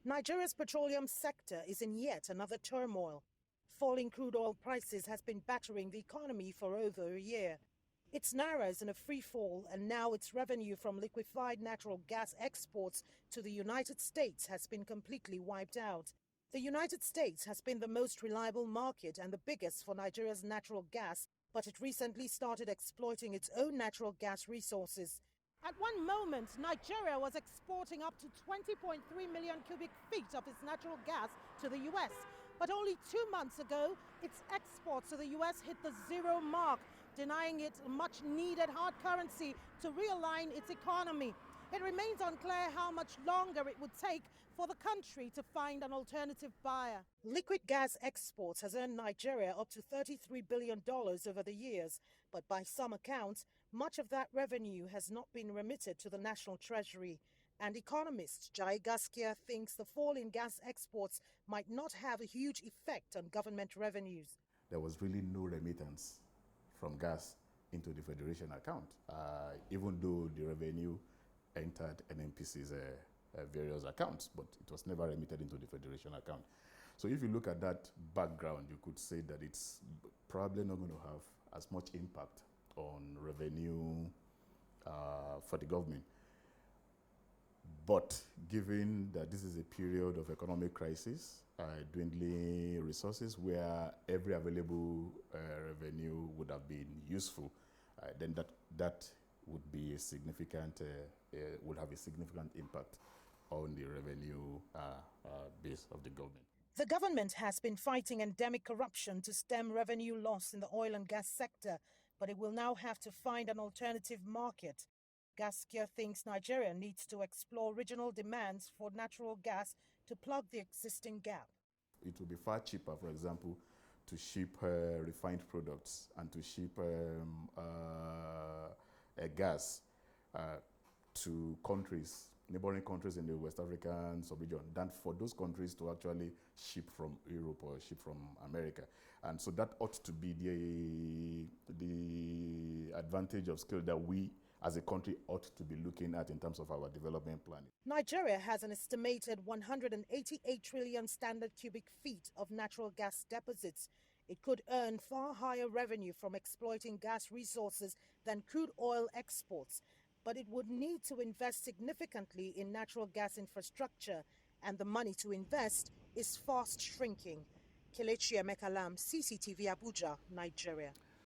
Nigeria's petroleum sector is in yet another turmoil. Falling crude oil prices has been battering the economy for over a year. Its naira is in a free fall, and now its revenue from liquefied natural gas exports to the United States has been completely wiped out. The United States has been the most reliable market and the biggest for Nigeria's natural gas, but it recently started exploiting its own natural gas resources. At one moment, Nigeria was exporting up to 20.3 million cubic feet of its natural gas to the US. But only 2 months ago, its exports to the US hit the zero mark, denying it much needed hard currency to realign its economy. It remains unclear how much longer it would take for the country to find an alternative buyer. Liquid gas exports has earned Nigeria up to $33 billion over the years, but by some accounts, much of that revenue has not been remitted to the national treasury. And economist Jai Gaskia thinks the fall in gas exports might not have a huge effect on government revenues. There was really no remittance from gas into the federation account, even though the revenue entered NNPC's various accounts, but it was never remitted into the federation account. So if you look at that background, you could say that it's probably not going to have as much impact on revenue for the government. But given that this is a period of economic crisis, dwindling resources, where every available revenue would have been useful, then that would be a significant, would have a significant impact on the revenue base of the government. The government has been fighting endemic corruption to stem revenue loss in the oil and gas sector, but it will now have to find an alternative market. Gaskia thinks Nigeria needs to explore regional demands for natural gas to plug the existing gap. It will be far cheaper, for example, to ship refined products and to ship gas to countries, neighboring countries in the West African sub-region, than for those countries to actually ship from Europe or ship from America. And so that ought to be the advantage of scale that we as a country ought to be looking at in terms of our development planning. Nigeria has an estimated 188 trillion standard cubic feet of natural gas deposits. It could earn far higher revenue from exploiting gas resources than crude oil exports, but it would need to invest significantly in natural gas infrastructure, and the money to invest is fast shrinking. Kelechi Emekalam, CCTV Abuja, Nigeria.